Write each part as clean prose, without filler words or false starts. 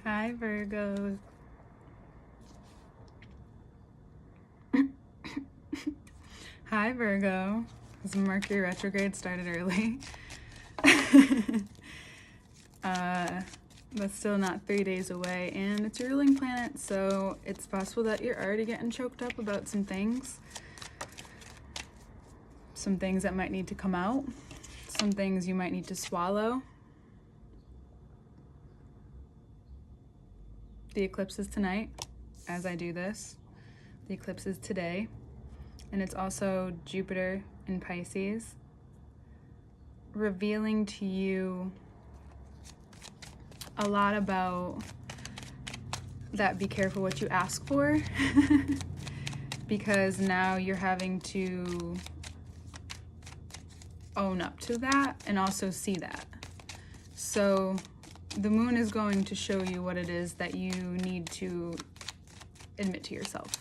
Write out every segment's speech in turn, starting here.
Hi, Virgo. Hi, Virgo. This Mercury retrograde started early. But still not 3 days away, and it's your ruling planet, so it's possible that you're already getting choked up about some things that might need to come out, some things you might need to swallow. The eclipse is tonight as I do this. The eclipse is today, and it's also Jupiter in Pisces, revealing to you a lot about that be careful what you ask for because now you're having to own up to that and also see that. So the moon is going to show you what it is that you need to admit to yourself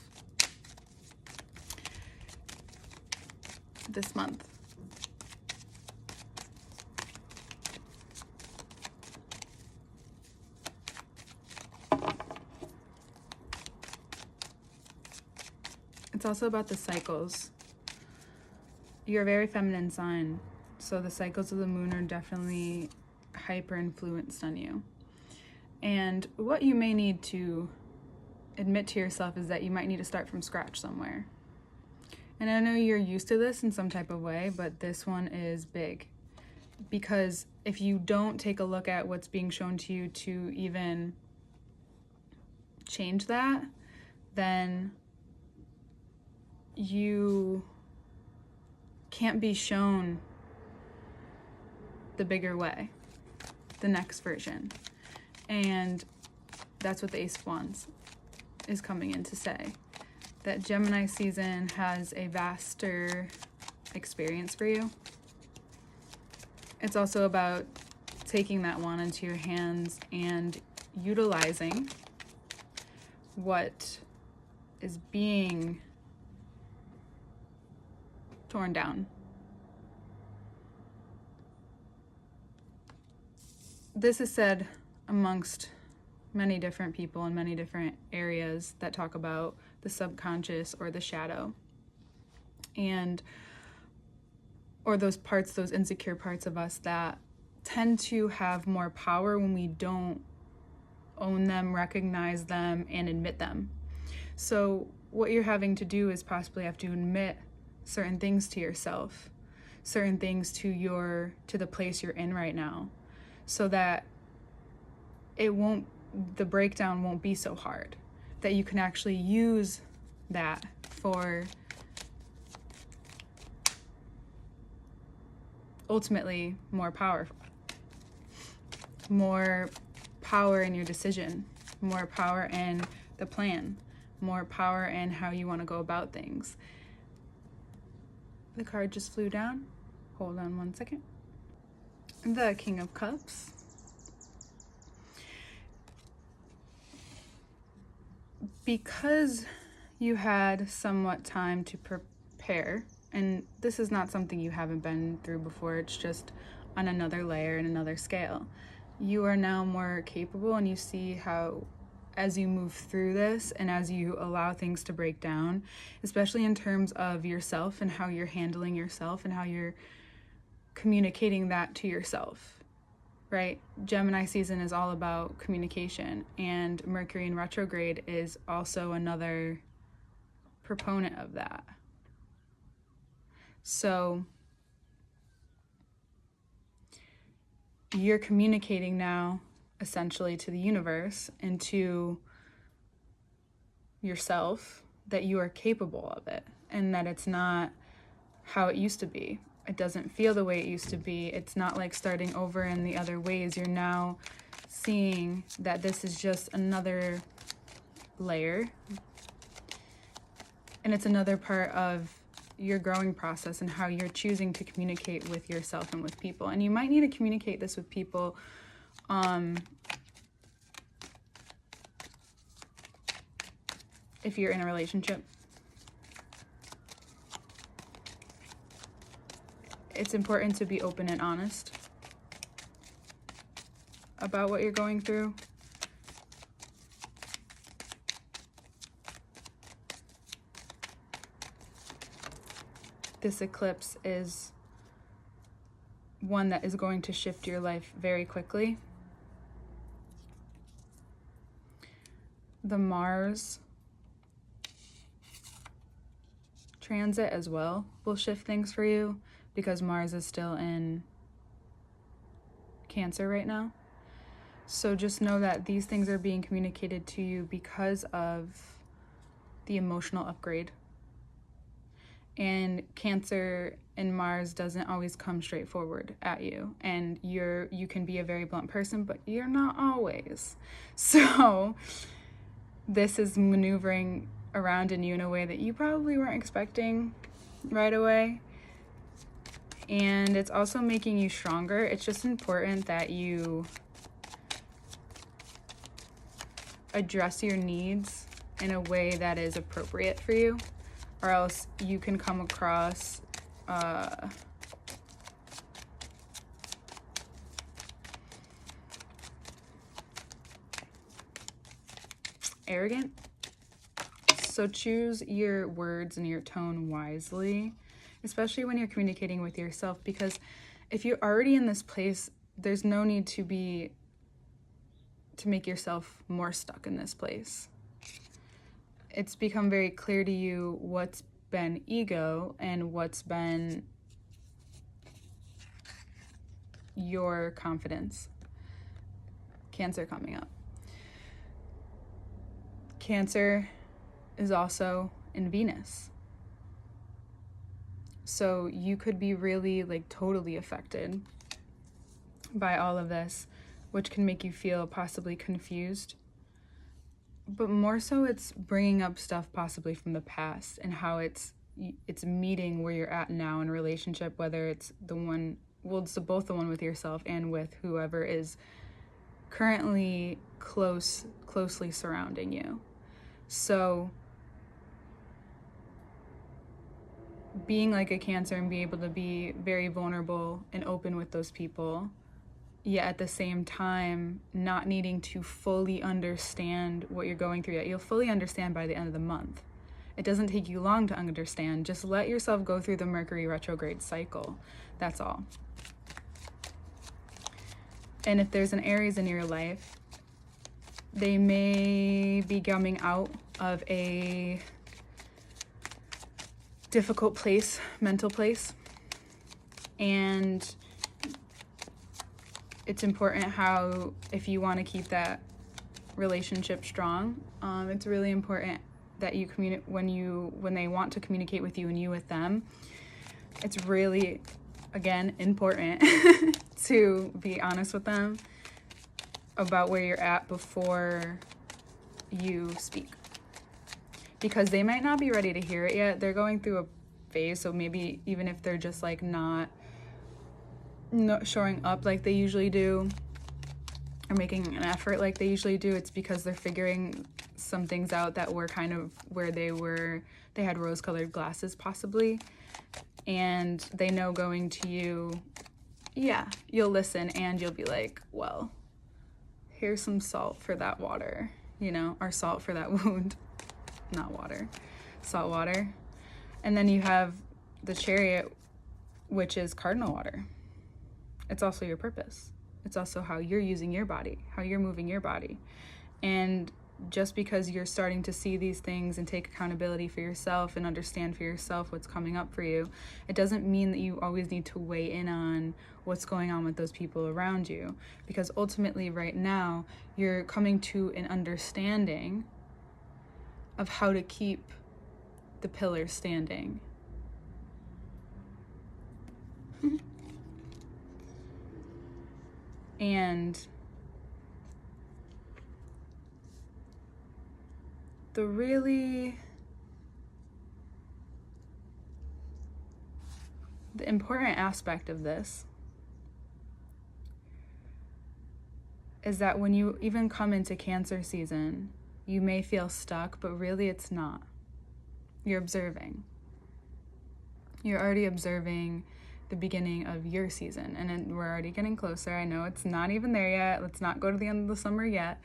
this month. It's also about the cycles. You're a very feminine sign, so the cycles of the moon are definitely hyper influenced on you. And what you may need to admit to yourself is that you might need to start from scratch somewhere. And I know you're used to this in some type of way, but this one is big. Because if you don't take a look at what's being shown to you to even change that, then you can't be shown the bigger way, the next version. And that's what the Ace of Wands is coming in to say. That Gemini season has a vaster experience for you. It's also about taking that wand into your hands and utilizing what is being torn down. This is said amongst many different people in many different areas that talk about the subconscious or the shadow, and or those parts, those insecure parts of us that tend to have more power when we don't own them, recognize them, and admit them. So what you're having to do is possibly have to admit certain things to yourself, certain things to the place you're in right now, so that the breakdown won't be so hard, that you can actually use that for ultimately more power in your decision, more power in the plan, more power in how you want to go about things. The card just flew down. Hold on one second. The King of Cups. Because you had somewhat time to prepare, and this is not something you haven't been through before, it's just on another layer and another scale. You are now more capable, and you see how as you move through this and as you allow things to break down, especially in terms of yourself and how you're handling yourself and how you're communicating that to yourself, right? Gemini season is all about communication, and Mercury in retrograde is also another proponent of that. So you're communicating now essentially to the universe and to yourself that you are capable of it, and that it's not how it used to be. It doesn't feel the way it used to be. It's not like starting over in the other ways. You're now seeing that this is just another layer, and it's another part of your growing process and how you're choosing to communicate with yourself and with people. And you might need to communicate this with people if you're in a relationship. It's important to be open and honest about what you're going through, this eclipse is one that is going to shift your life very quickly. The Mars transit as well will shift things for you, because Mars is still in Cancer right now. So just know that these things are being communicated to you because of the emotional upgrade. And Cancer and Mars doesn't always come straight forward at you. And you can be a very blunt person, but you're not always. So this is maneuvering around in you in a way that you probably weren't expecting right away. And it's also making you stronger. It's just important that you address your needs in a way that is appropriate for you, or else you can come across arrogant. So choose your words and your tone wisely, especially when you're communicating with yourself, because if you're already in this place, there's no need to make yourself more stuck in this place. It's become very clear to you what's been ego and what's been your confidence. Cancer coming up. Cancer is also in Venus. So you could be really totally affected by all of this, which can make you feel possibly confused. But more so, it's bringing up stuff possibly from the past and how it's meeting where you're at now in a relationship, whether it's it's both the one with yourself and with whoever is currently closely surrounding you. So being like a Cancer and be able to be very vulnerable and open with those people, yet at the same time not needing to fully understand what you're going through yet. You'll fully understand by the end of the month. It doesn't take you long to understand. Just let yourself go through the Mercury retrograde cycle. That's all. And if there's an Aries in your life, they may be coming out of a difficult place, mental place. And it's important how, if you want to keep that relationship strong, it's really important that you communicate when they want to communicate with you and you with them. It's really, again, important to be honest with them about where you're at before you speak, because they might not be ready to hear it yet. They're going through a phase, so maybe even if they're just not showing up like they usually do, or making an effort like they usually do, it's because they're figuring some things out that were kind of where they had rose-colored glasses possibly, and they know going to you, yeah, you'll listen and you'll be like, well, here's some salt for that water, or salt for that wound. Not water, salt water. And then you have the Chariot, which is cardinal water. It's also your purpose. It's also how you're using your body, how you're moving your body. And just because you're starting to see these things and take accountability for yourself and understand for yourself what's coming up for you, it doesn't mean that you always need to weigh in on what's going on with those people around you. Because ultimately right now, you're coming to an understanding of how to keep the pillars standing. And the important aspect of this is that when you even come into Cancer season, you may feel stuck, but really it's not. You're observing. You're already observing the beginning of your season, and we're already getting closer. I know it's not even there yet. Let's not go to the end of the summer yet,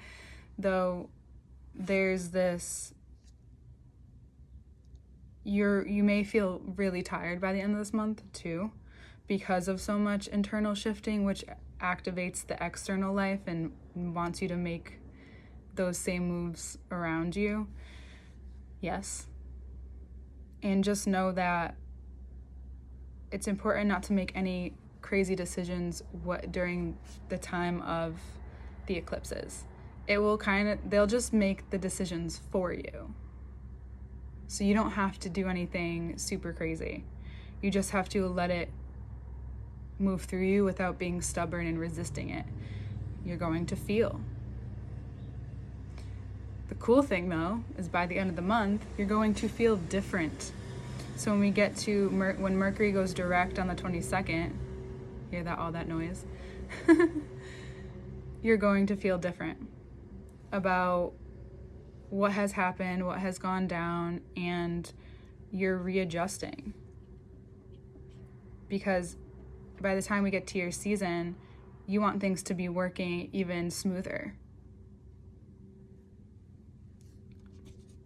though. There's this, you may feel really tired by the end of this month too, because of so much internal shifting, which activates the external life and wants you to make those same moves around you. Yes. And just know that it's important not to make any crazy decisions during the time of the eclipses. They'll just make the decisions for you. So you don't have to do anything super crazy. You just have to let it move through you without being stubborn and resisting it. You're going to feel. The cool thing, though, is by the end of the month, you're going to feel different. So when we get to when Mercury goes direct on the 22nd, hear all that noise? You're going to feel different about what has happened, what has gone down, and you're readjusting. Because by the time we get to your season, you want things to be working even smoother.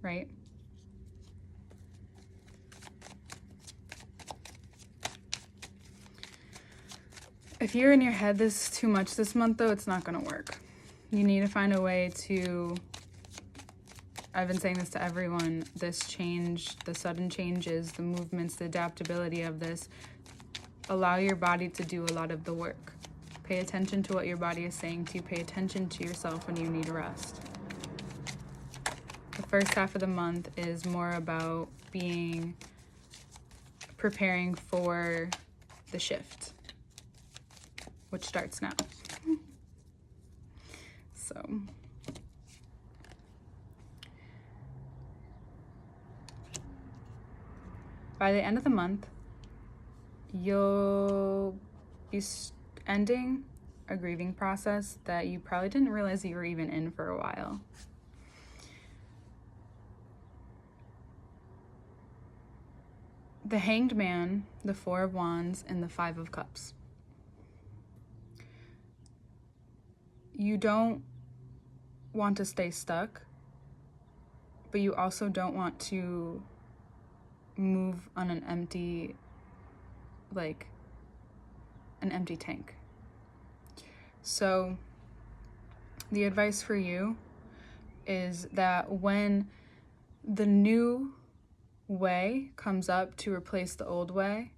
Right? If you're in your head this too much this month, though, it's not going to work. You need to find a way to, I've been saying this to everyone, this change, the sudden changes, the movements, the adaptability of this, allow your body to do a lot of the work. Pay attention to what your body is saying to you. Pay attention to yourself when you need rest. The first half of the month is more about preparing for the shift, which starts now. So, by the end of the month, you'll be ending a grieving process that you probably didn't realize you were even in for a while. The Hanged Man, the Four of Wands, and the Five of Cups. You don't want to stay stuck, but you also don't want to move on an empty tank. So the advice for you is that when the new way comes up to replace the old way,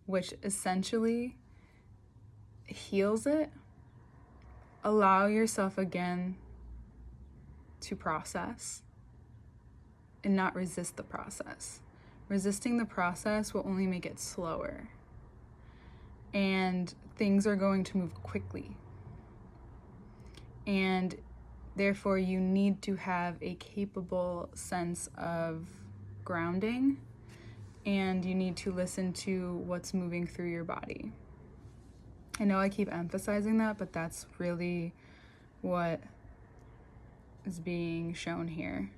which essentially heals it, allow yourself again to process and not resist the process. Resisting the process will only make it slower, and things are going to move quickly. And therefore, you need to have a capable sense of grounding, and you need to listen to what's moving through your body. I know I keep emphasizing that, but that's really what is being shown here.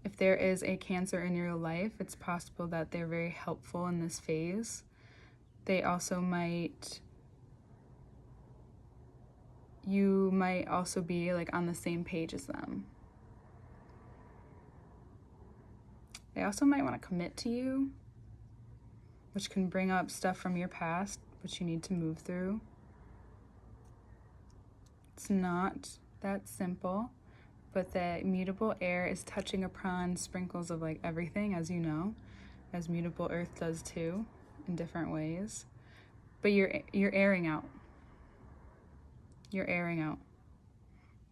If there is a Cancer in your life, it's possible that they're very helpful in this phase. You might also be on the same page as them. They also might want to commit to you, which can bring up stuff from your past, which you need to move through. It's not that simple, but the mutable air is touching upon sprinkles of everything, as you know, as mutable earth does too, in different ways. But you're airing out. You're airing out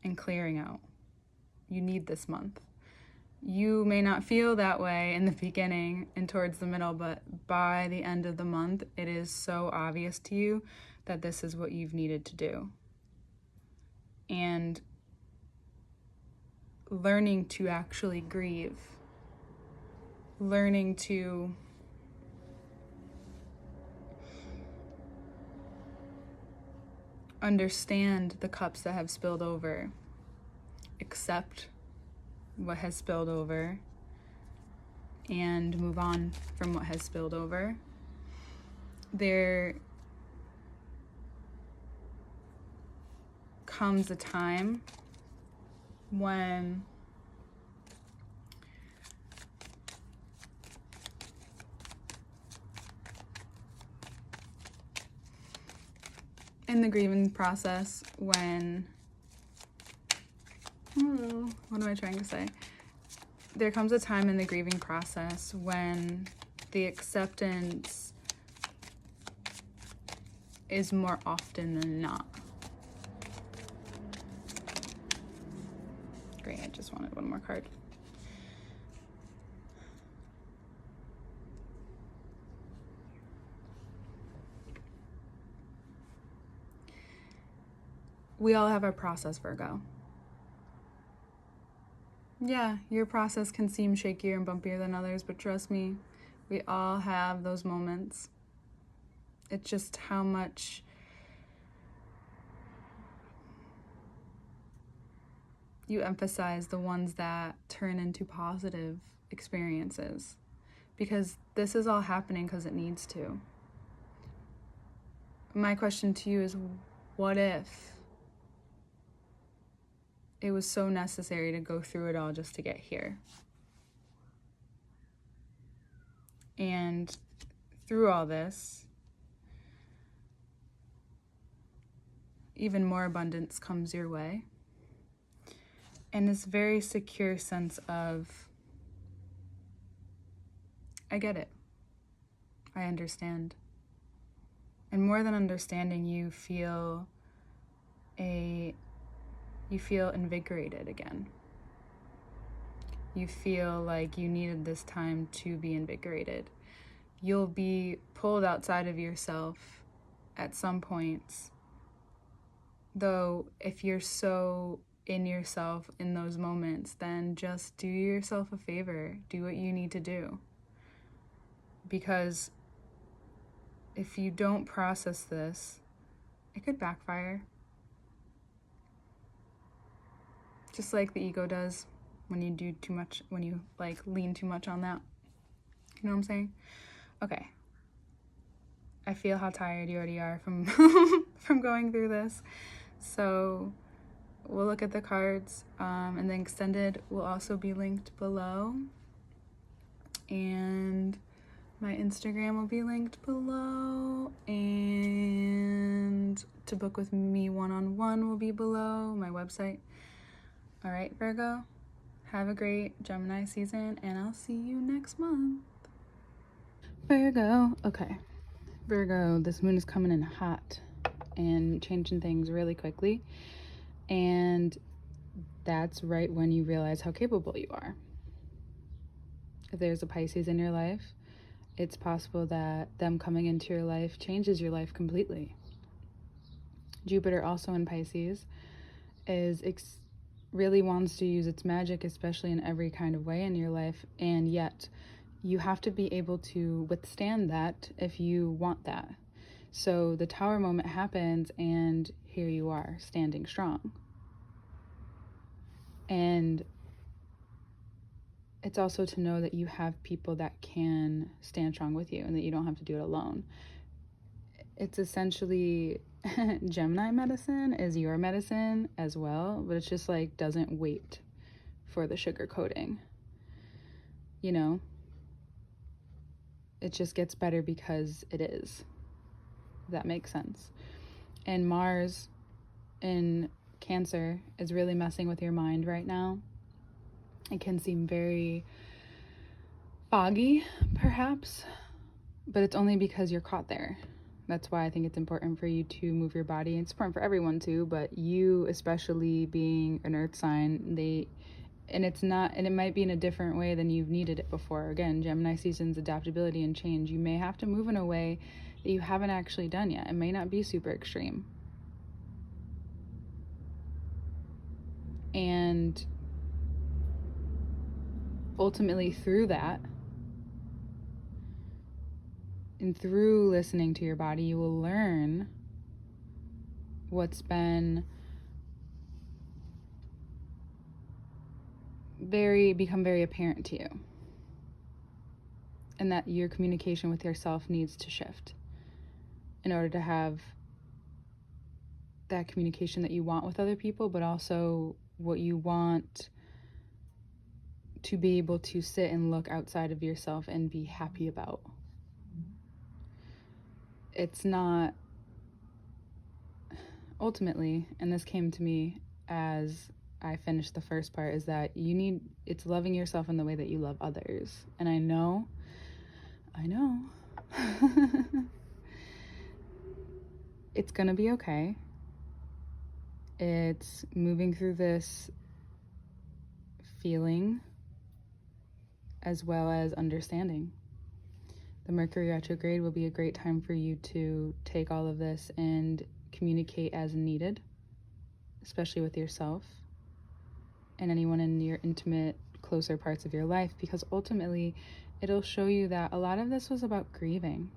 and clearing out. You need this month. You may not feel that way in the beginning and towards the middle, but by the end of the month, it is so obvious to you that this is what you've needed to do. And learning to actually grieve, learning to understand the cups that have spilled over, accept what has spilled over, and move on from what has spilled over. There comes a time when in the grieving process when, oh, what am I trying to say? There comes a time in the grieving process when the acceptance is more often than not. Great, I just wanted one more card. We all have our process, Virgo. Yeah, your process can seem shakier and bumpier than others, but trust me, we all have those moments. It's just how much you emphasize the ones that turn into positive experiences, because this is all happening because it needs to. My question to you is, what if it was so necessary to go through it all just to get here? And through all this, even more abundance comes your way. And this very secure sense of, I get it. I understand. And more than understanding, you feel invigorated again. You feel like you needed this time to be invigorated. You'll be pulled outside of yourself at some points. Though, if you're so in yourself in those moments, then just do yourself a favor. Do what you need to do. Because if you don't process this, it could backfire. Just like the ego does when you do too much, when you lean too much on that. You know what I'm saying? Okay. I feel how tired you already are from from going through this. So we'll look at the cards, and the extended will also be linked below. And my Instagram will be linked below. And to book with me one-on-one will be below, my website. All right, Virgo, have a great Gemini season, and I'll see you next month. Virgo, okay. Virgo, this moon is coming in hot and changing things really quickly. And that's right when you realize how capable you are. If there's a Pisces in your life, it's possible that them coming into your life changes your life completely. Jupiter, also in Pisces, is really wants to use its magic, especially in every kind of way in your life, and yet you have to be able to withstand that if you want that. So the Tower moment happens, and here you are, standing strong. And it's also to know that you have people that can stand strong with you and that you don't have to do it alone. It's essentially Gemini medicine is your medicine as well, but it's just doesn't wait for the sugar coating. You know, it just gets better because it is. If that makes sense. And Mars in Cancer is really messing with your mind right now. It can seem very foggy, perhaps, but it's only because you're caught there. That's why I think it's important for you to move your body. It's important for everyone too, but you, especially being an earth sign, and it might be in a different way than you've needed it before. Again, Gemini season's adaptability and change. You may have to move in a way that you haven't actually done yet. It may not be super extreme. And ultimately through that, and through listening to your body, you will learn what's been become very apparent to you. And that your communication with yourself needs to shift in order to have that communication that you want with other people, but also what you want to be able to sit and look outside of yourself and be happy about. It's not ultimately, and this came to me as I finished the first part, is that it's loving yourself in the way that you love others. And I know, it's gonna be okay. It's moving through this feeling as well as understanding. The Mercury retrograde will be a great time for you to take all of this and communicate as needed, especially with yourself and anyone in your intimate, closer parts of your life, because ultimately it'll show you that a lot of this was about grieving.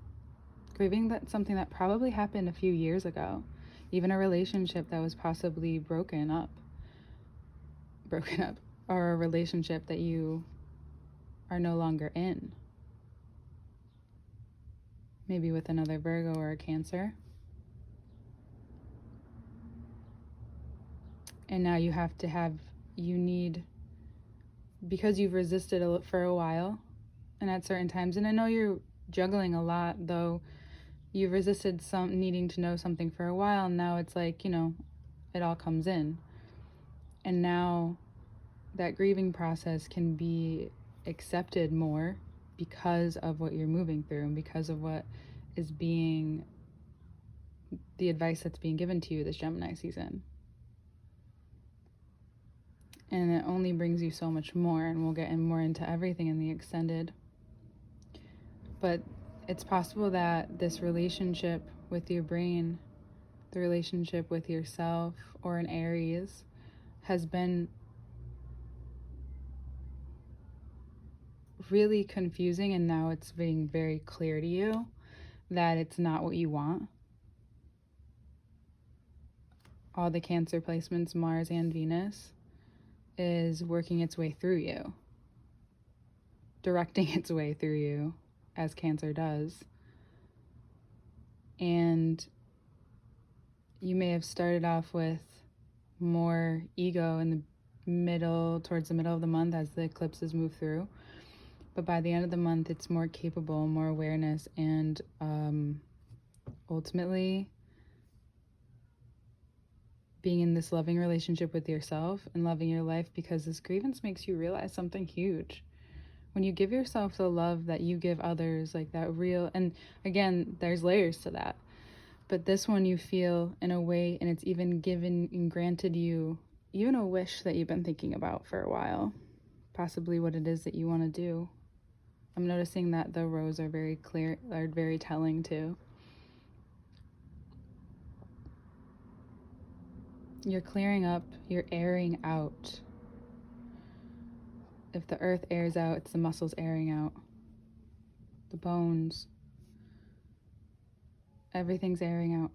Grieving that's something that probably happened a few years ago, even a relationship that was possibly broken up, or a relationship that you are no longer in. Maybe with another Virgo or a Cancer. And now you need, because you've resisted for a while, and at certain times, and I know you're juggling a lot, though you've resisted needing to know something for a while, and now it's like, it all comes in. And now that grieving process can be accepted more because of what you're moving through and because of what is the advice that's being given to you this Gemini season. And it only brings you so much more, and we'll get more into everything in the extended. But it's possible that this relationship with your brain, the relationship with yourself, or an Aries, has been really confusing, and now it's being very clear to you that it's not what you want. All the Cancer placements, Mars and Venus, is working its way through you, directing its way through you, as Cancer does. And you may have started off with more ego in towards the middle of the month as the eclipses move through. But by the end of the month, it's more capable, more awareness, and ultimately being in this loving relationship with yourself and loving your life, because this grievance makes you realize something huge. When you give yourself the love that you give others, like that real, and again, there's layers to that, but this one you feel in a way, and it's even given and granted you even a wish that you've been thinking about for a while, possibly what it is that you want to do. I'm noticing that the rows are very clear, are very telling too. You're clearing up, you're airing out. If the earth airs out, it's the muscles airing out. The bones. Everything's airing out.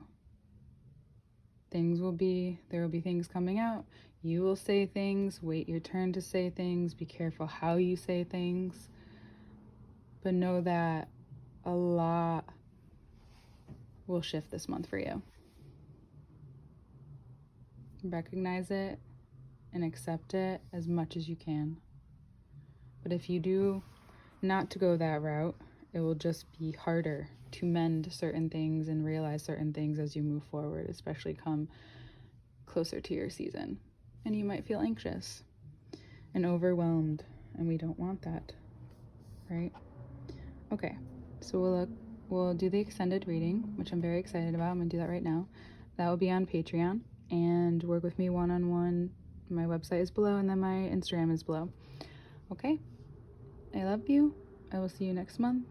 There will be things coming out. You will say things, wait your turn to say things, be careful how you say things. But know that a lot will shift this month for you. Recognize it and accept it as much as you can. But if you do not to go that route, it will just be harder to mend certain things and realize certain things as you move forward, especially come closer to your season. And you might feel anxious and overwhelmed, and we don't want that, right? Okay, so we'll do the extended reading, which I'm very excited about. I'm gonna do that right now. That will be on Patreon, and work with me one-on-one. My website is below, and then my Instagram is below. Okay, I love you. I will see you next month.